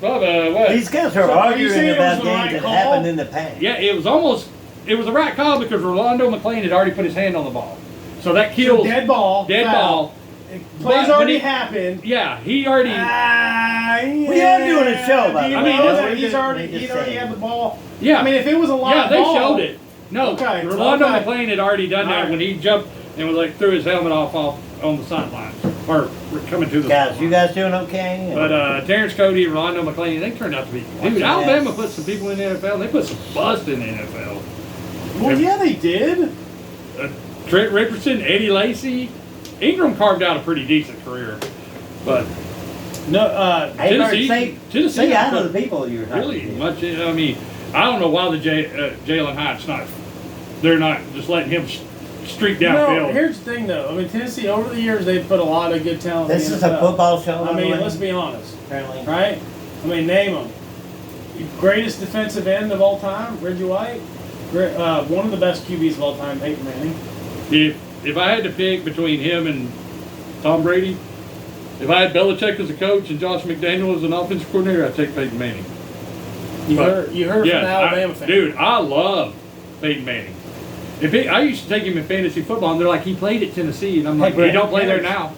What? These guys are So are you arguing saying it was about the games right that call? happened in the past. Yeah, it was the right call because Rolando McClain had already put his hand on the ball. So that kills. So dead ball. Dead foul. ball. Plays But already he- happened. Yeah, he already. We are doing a show about Do you it. know that We he's just- already we just had the ball? Yeah. I mean, if it was a live Yeah, they ball, showed it. No, Okay, Rolando okay. McClain had already done that Alright. when he jumped and was like threw his helmet off on the sidelines or coming to the Guys, sidelines. you guys doing okay? But Terrence Cody and Rolando McClain, they turned out to be. Dude, your Alabama ass. put some people in the NFL. They put some bust in the NFL. Well, yeah, they did. Trent Richardson, Eddie Lacy, Ingram carved out a pretty decent career, but No, Hey, Bert, Tennessee- say out of the people you're talking really to. much. I mean, I don't know why the Jalen Hyatt's not. They're not just letting him streak no. downfield. Here's the thing, though. I mean, Tennessee over the years they've put a lot of good talent. This in is the a NFL. football show. I by the mean, way, let's be honest, apparently. right? I mean, name them. Greatest defensive end of all time, Reggie White. One of the best QBs of all time, Peyton Manning. If I had to pick between him and Tom Brady, if I had Belichick as a coach and Josh McDaniel as an offensive coordinator, I'd take Peyton Manning. You But- heard from an Alabama fan. Dude, I love Peyton Manning. I used to take him in fantasy football, and they're like, he played at Tennessee, and I'm like, Brett, he don't play there yes. now.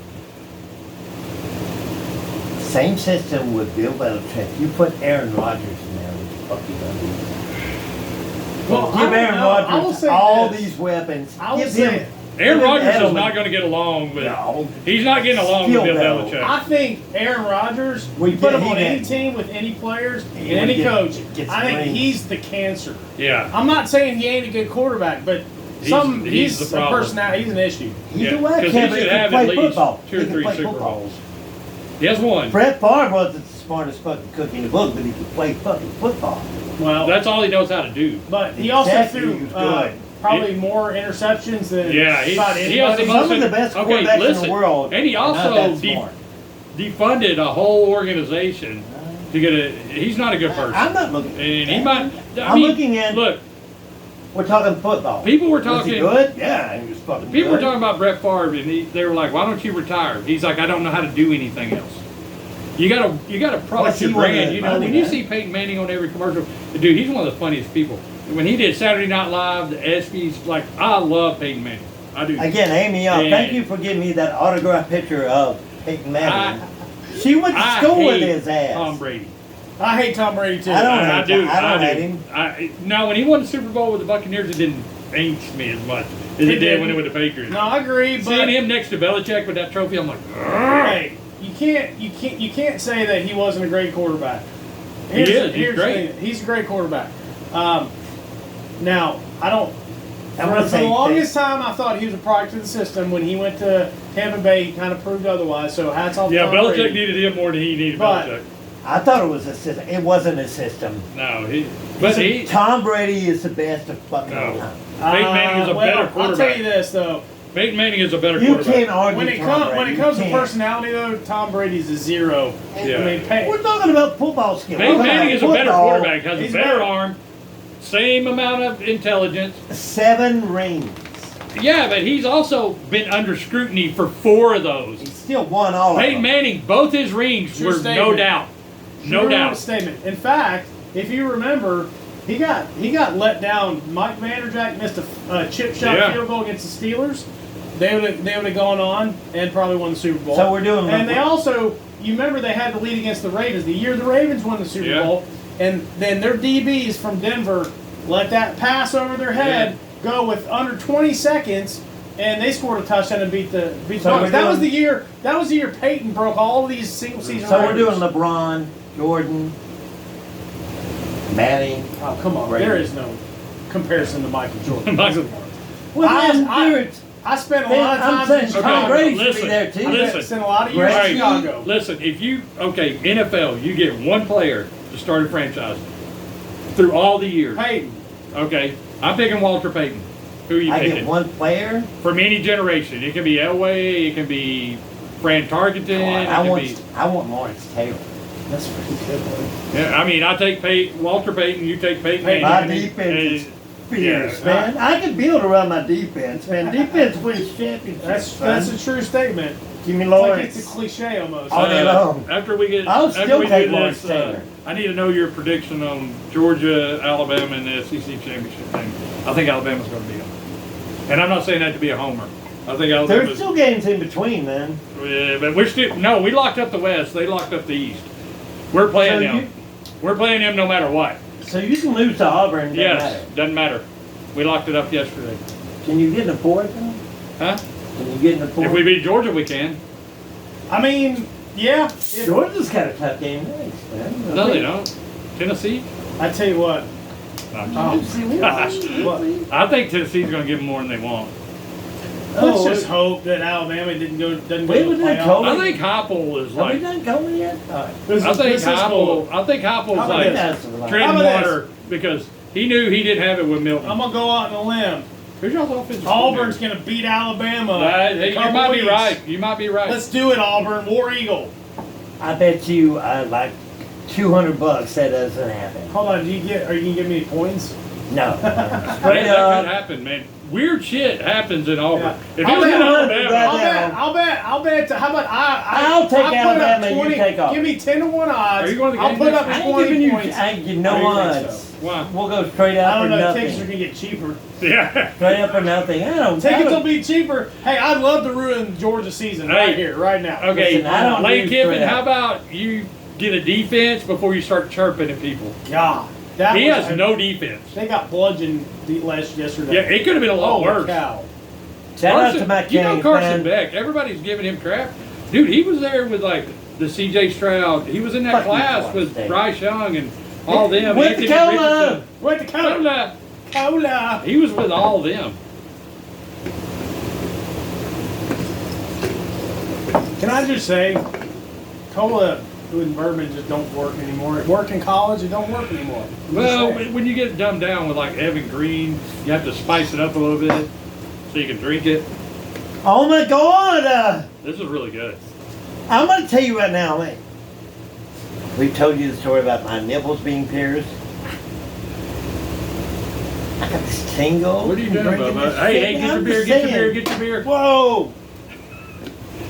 Same system with Bill Belichick. You put Aaron Rodgers in there, what the fuck you gonna do? Well, Give Aaron I will Rodgers say all this. these weapons. I will Give say him. it. Aaron give him Rodgers is Edelman. not going to get along with. No. He's not getting along with Still Bill no. Belichick. I think Aaron Rodgers, We you put get- him on he any get- team with any players He and any get- coach, gets I think rings. he's the cancer. Yeah. I'm not saying he ain't a good quarterback, but He's the a problem. personality. He's an issue. He's Yeah, a whack 'cause kid, he but he should can have play at least football. 2 He or can 3 play Super football. Bowls. He has one. Brett Favre wasn't the smartest fucking cook in the book, but he could play fucking football. Well, That's all he knows how to do. but he also Exactly, threw he was good. probably more interceptions than Yeah, he about has the anybody. most. Some of the best okay, quarterbacks in listen, the world. and he are not also that smart. defunded a whole organization to get a. He's not a good person. I'm not looking. And he might. I'm looking at. Look, We're talking football. people were Was he talking. good? Yeah, he was fucking People good. were talking about Brett Favre, and they were like, "Why don't you retire?" He's like, "I don't know how to do anything else." You gotta What's product he your wanted brand. to You know, money, when you man? see Peyton Manning on every commercial, dude, he's one of the funniest people. When he did Saturday Night Live, the ESPYs, like, I love Peyton Manning. I do. Again, Amy, And- thank you for giving me that autographed picture of Peyton Manning. She went to I school with hate his ass. Tom Brady. I hate Tom Brady too. I don't I hate do. him. I don't do. hate him. Now, when he won the Super Bowl with the Buccaneers, it didn't angst me as much as it did when it was the Patriots. No, I agree, but Seeing him next to Belichick with that trophy, I'm like, hey, you can't say that he wasn't a great quarterback. He is. He's here's the great. thing. He's a great quarterback. Now, I don't. I'm gonna For the say longest time, I thought he was a product of the system. When he went to Tampa Bay, he kind of proved otherwise. So hats off to yeah, Tom Belichick Brady. needed him more than he needed But- Belichick. I thought it was a system. It wasn't a system. No, but he. Tom Brady is the best of fucking all No. time. Peyton Manning is a well, better I'll tell quarterback. you this though. Peyton Manning is a better You quarterback. can't argue When it Tom comes Brady. to You can't. personality though, Tom Brady's a zero. Yeah. I mean, We're talking about football skills. Peyton We're talking Manning is a about better football. quarterback, has a He's better better. arm, same amount of intelligence. 7 rings. Yeah, but he's also been under scrutiny for 4 of those. He still won all of Peyton them. Manning, both his rings True were no statement. doubt. No True doubt. statement. In fact, if you remember, he got let down. Mike Vanderjagt missed a chip shot Yeah. field goal against the Steelers. They would have gone on and probably won the Super Bowl. So we're doing. And they also, you remember, they had the lead against the Ravens the year the Ravens won the Super Yeah. Bowl, and then their DBs from Denver let that pass over their head go with under 20 seconds. And they scored a touchdown and beat the So Bucs. we're That was doing- the year. That was the year Peyton broke all of these single season. So we're records. doing LeBron, Jordan, Manning. Oh, come on. Brady. There is no comparison to Michael Jordan. Michael- Well, I spent a lot of time I'm saying in Tom Chicago. Brady should Listen, be there too. listen. I spent a lot of years in Brady. Chicago. Listen, if you NFL, you get one player to start a franchise through all the years. Peyton. Okay, I'm picking Walter Payton. Who are you I picking? get one player. From any generation. It can be Elway, it can be Fran Tarkenton. it I can want be, Lawrence Taylor. That's pretty good. yeah, I mean, I take Walter Payton. You take Peyton. Peyton. My Manning, defense is and- fierce, yeah. man. I can build around my defense, man. Defense wins championships. That's man. a true statement. Give me It's like Lawrence. it's a cliche almost. All day long. After we get, I'll after still we take do Lawrence this, Taylor. I need to know your prediction on Georgia, Alabama, and the SEC championship thing. I think Alabama's going to beat them, and I'm not saying that to be a homer. I think Alabama's. There's still games in between, man. Yeah, but we're still no. We locked up the West. They locked up the East. We're playing them. We're playing them no matter what. So you can lose to Auburn. Doesn't matter. We locked it up yesterday. Can you get in the fourth? Huh? Can you get in the fourth? If we beat Georgia, we can. I mean, yeah. Georgia's got a tough game next, man. No, they don't. Tennessee. I tell you what. Gosh. I think Tennessee's going to give them more than they want. Let's just hope that Alabama doesn't go to the playoffs. I think Heupel is Have like. we done Coleman yet? I think Heupel's like treading water because he knew he didn't have it with Milton. I'm gonna go out on a limb. Who's y'all's offensive Auburn's gonna beat Alabama. You might be right. You might be right. Let's do it, Auburn. War Eagle. I bet you like $200 that doesn't happen. Hold on. Are you gonna give me points? No. That could happen, man. Weird shit happens in Auburn. Yeah. If it was in Alabama, I'll bet. How about I'll take Alabama and you take off. Give me 10-1 odds. Are you going to the I'll game put up I 20 ain't giving points. you. I give no odds. Why? We'll go straight up I don't or know. nothing. Tickets are gonna get cheaper. Yeah. Straight up or nothing. Tickets will be cheaper. Hey, I'd love to ruin Georgia season right here, right now. Okay, Listen, I don't Lane do Kiffin, straight how up. about you get a defense before you start chirping at people? God, He has no defense. They got bludgeoned yesterday. Yeah, it could have been a lot worse. Cow. Shout out to Matt You know Cain, Carson man. Beck. Everybody's giving him crap. Dude, he was there with like the C.J. Stroud. He was in that Fuck you, class Florida with State. Bryce Young and all them. With the Anthony cola. Richardson. With the cola. Cola. He was with all them. Can I just say, cola and bourbon just don't work anymore. It worked in college. It don't work anymore. Well, when you get it dumbed down with like Evan Green, you have to spice it up a little bit so you can drink it. Oh my God! This is really good. I'm going to tell you right now, man. We've told you the story about my nipples being pierced. I got this tingle. What are you doing, Bubba? Hey, get your beer, get your beer. Whoa!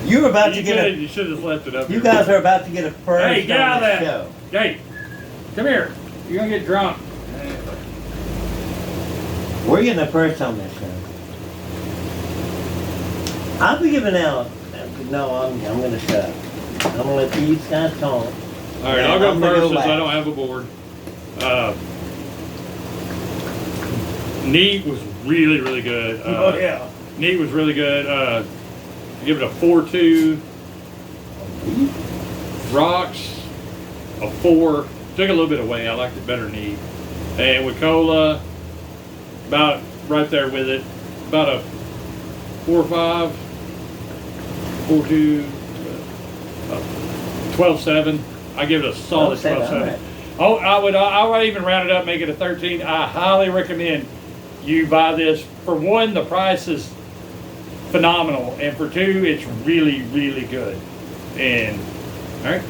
You're about to get You should have left it up. You guys are about to get a first Hey, get out of on the that. show. Hey, come here. You're going to get drunk. We're getting a first on this show. I'll be giving out. No, I'm going to shut up. I'm going to let these guys talk. All right, I'll go I'm gonna first go since I last. don't have a board. Neat was really, really good. Oh yeah. Neat was really good. Give it a 4.2. Rocks, a 4. Took a little bit away. I liked it better than Neat. And with Cola, about right there with it. About a 4.5. 4.2. 12.7. I give it a solid 12.7. Right. Oh, I would even round it up, make it a 13. I highly recommend you buy this. For one, the price is phenomenal, and for two, it's really, really good. And all right,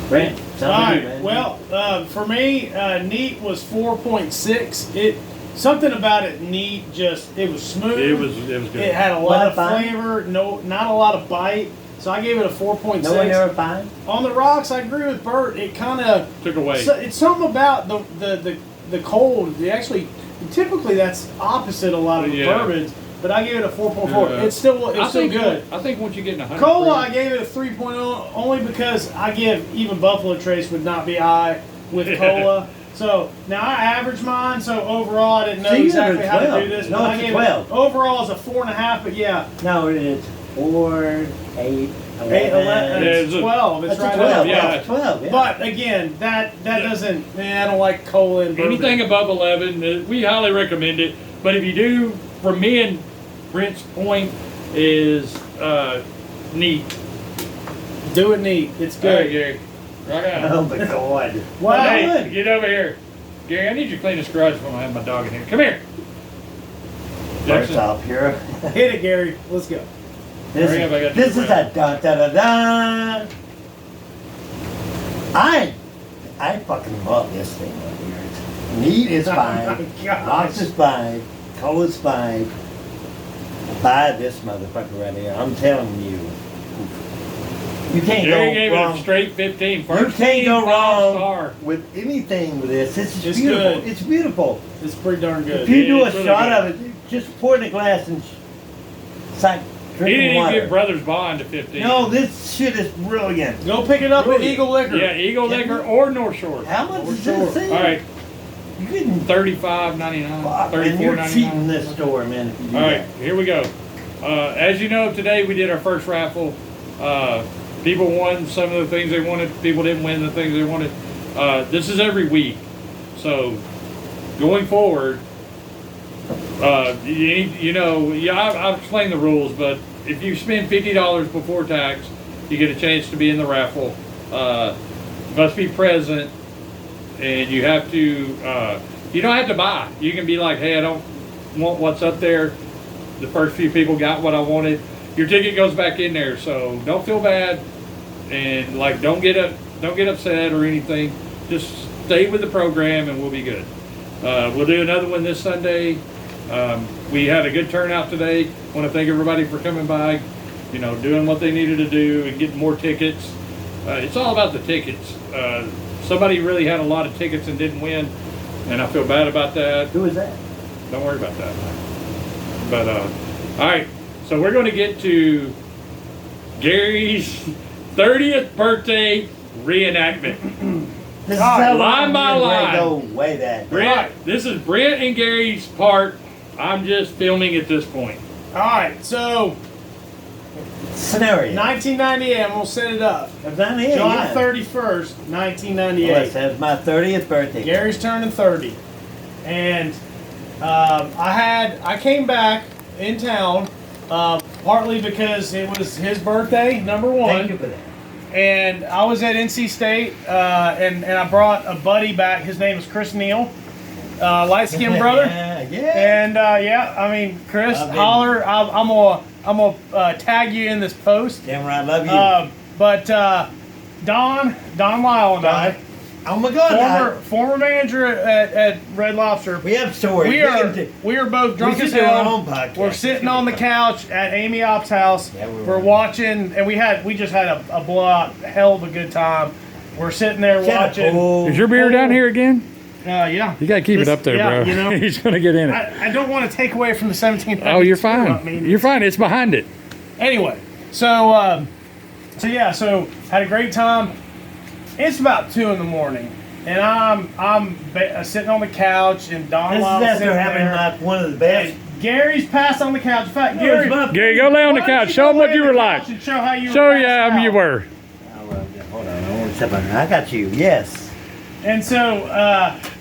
Brent, All right. Well, for me, Neat was 4.6. Something about it, Neat, it was smooth. it was good. It had a lot of flavor. No, not a lot of bite. So I gave it a 4.6. No one ever fine? On the rocks, I agree with Bert. It kind of Took away. It's something about the cold. Typically that's opposite a lot of the bourbons. But I gave it a 4.4. Yeah. It's still good. I think once you get in 100 Cola, I gave it a 3.0 only because I give even Buffalo Trace would not be high with Cola. So now I averaged mine. So overall, I didn't know exactly how to do this. No, but it's I gave 12. it overall it's a 4.5. But yeah, No, it's 4, 8, 11. It's Yeah, 12. It's That's a right 12. up. Yeah. That's 12. Yeah. But again, that doesn't. Man, I don't like cola and bourbon. anything above 11, we highly recommend it. But if you do, for me and Brent's point is Neat. Do it neat. It's All good. right, Gary. Rock out. Oh my God. Wow. Hey, get over here. Gary, I need you to clean this garage when I have my dog in here. Come here. First Jackson. off, here. Hit it, Gary. Let's go. Hurry up, I got This two is a da da da da. I fucking love this thing right here. Neat is Oh fine. my gosh. Rocks is fine. Cola's fine. Buy this motherfucker right here. I'm telling you. You can't Gary go gave wrong. it a straight 15. You First can't go 5 wrong star. with anything with this. This is It's beautiful. good. It's beautiful. It's pretty darn good. If you do a it's really shot good. of it, just pour it in a glass and it's like He didn't even water. get Brothers Bond to 15. No, this shit is brilliant. Go pick it up at Brilliant. Eagle Liquor. Yeah, Eagle Liquor or North Shore. How much North is this thing? All right, You couldn't. $35.99, And you're cheating $34.99. this store, man. If you do All right, that. here we go. As you know, today we did our first raffle. People won some of the things they wanted. People didn't win the things they wanted. This is every week. So going forward, I'll explain the rules, but if you spend $50 before tax, you get a chance to be in the raffle. Must be present, and you have to, you don't have to buy. You can be like, hey, I don't want what's up there. The first few people got what I wanted. Your ticket goes back in there, so don't feel bad, and like don't get upset or anything. Just stay with the program, and we'll be good. We'll do another one this Sunday. We had a good turnout today. Want to thank everybody for coming by, doing what they needed to do and getting more tickets. It's all about the tickets. Somebody really had a lot of tickets and didn't win, and I feel bad about that. Who is that? Don't worry about that. But all right, so we're going to get to Gary's 30th birthday reenactment. This is how line by we line. go way back. Brent, this is Brent and Gary's part. I'm just filming at this point. All right, so Scenario. 1998, I'm gonna set it up. I'm down here. July yeah. 31st, 1998. Yes, that's my 30th birthday. Gary's turning 30, and I came back in town partly because it was his birthday, number one. Thank you for that. And I was at NC State, and I brought a buddy back. His name is Chris Neal, light-skinned brother. Yeah. And I mean, Chris, I've been- holler! I'm gonna tag you in this post. Damn right, I love you. But Don Lyle and I, Oh my God. former manager at Red Lobster. We have stories. We are both drunk we as should do our hell. own podcast. We're sitting on the couch at Amy Opp's house. Yeah, we We're were. watching, and we just had a blowout, hell of a good time. We're sitting there watching. Cool. Is your beer down here again? Yeah. You gotta keep it up there, yeah, bro. He's gonna get in it. I don't want to take away from the 17th. Oh, you're fine. You're fine. It's behind it. Anyway, so had a great time. It's about 2 a.m, and I'm sitting on the couch, and Don This is Lyle's after sitting having there. like one of the best. And Gary's passed on the couch. In fact, No, it's Gary, my- Gary, go lay on the why don't couch. Show him go what lay you on were the like. couch and show how you Show were you passed how you out. were. Hold on, I want to step on. I got you. Yes. And so,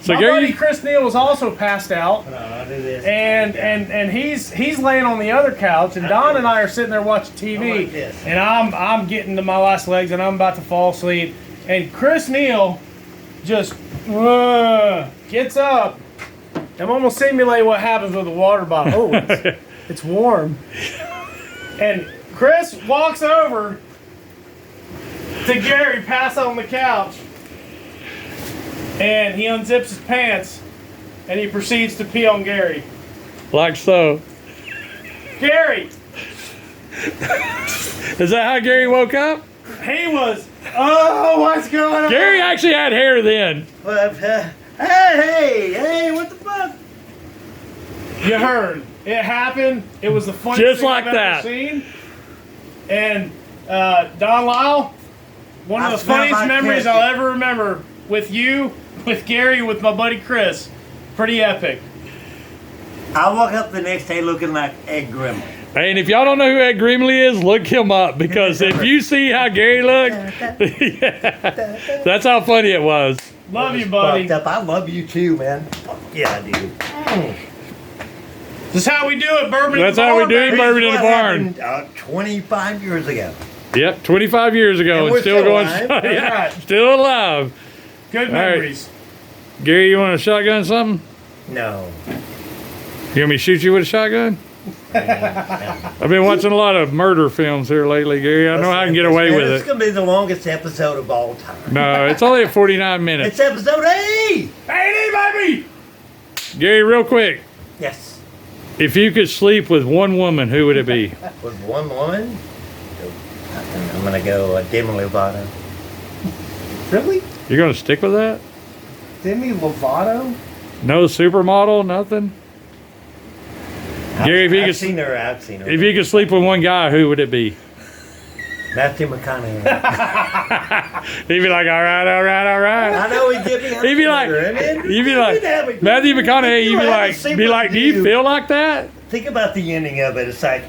So my Gary- buddy Chris Neal was also passed out. Hold on, I'll do this. And he's laying on the other couch, and Don and I are sitting there watching TV, like this. and I'm getting to my last legs, and I'm about to fall asleep, and Chris Neal just gets up. I'm almost simulate what happens with a water bottle. Oh, it's warm. And Chris walks over to Gary, pass on the couch, and he unzips his pants, and he proceeds to pee on Gary. Like so. Gary, Is that how Gary woke up? he was, oh, what's going on? Gary actually had hair then. Hey, what the fuck? You heard. It happened. It was the funniest Just thing like I've that. ever seen. And Don Lyle, one of I the smell funniest like memories biscuit. I'll ever remember with you, with Gary, with my buddy Chris. Pretty epic. I woke up the next day looking like Ed Grimley. And if y'all don't know who Ed Grimley is, look him up, because if you see how Gary looked, yeah, that's how funny it was. Love you, buddy. Fucked up. I love you too, man. Fuck yeah, I do. This is how we do it, Bourbon. That's in the how we Barn, do it, baby. Bourbon in the What Barn. happened, 25 years ago. Yep, 25 years ago, And and we're still still going alive. strong. That's Yeah, right. still alive. Good All right. memories. Gary, you want a shotgun something? No. You want me to shoot you with a shotgun? I've been watching a lot of murder films here lately, Gary. I know I can get away with It's it. going to be the longest episode of all time. No, it's only at 49 minutes. It's episode 8! 80, baby! Gary, real quick, Yes. if you could sleep with one woman, who would it be? With one woman, I'm going to go Demi Lovato. Really? You're going to stick with that? Demi Lovato? No supermodel, nothing? Gary, if you I've could, seen her. I've seen her. if you could sleep with one guy, who would it be? Matthew McConaughey. He'd be like, all right. I know he'd give me. He'd be like, Matthew McConaughey. You'd be like, do you feel like that? Think about the ending of it. It's like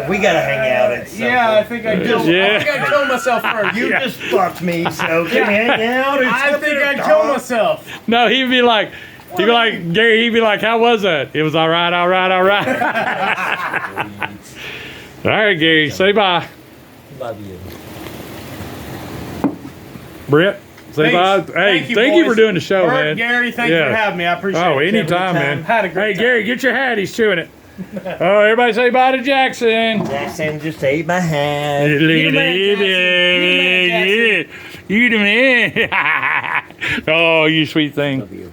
we gotta hang out at some Yeah, I point. think I'd kill. Yeah. I think I'd kill myself first. You just fucked me, so can we hang out? I think I'd kill myself. No, he'd be like, Gary. He'd be like, how was that? It was all right. All right, Gary. Say bye. Love you. Brett, say bye. Hey, thank you for doing the show, Bert, man. Gary, thank you for having me. I appreciate it. Oh, anytime, man. Had a great Hey, time. Gary, get your hat. He's chewing it. Oh, everybody say bye to Jackson. Jackson just ate my hand. You the man. Oh, you sweet thing. Love you.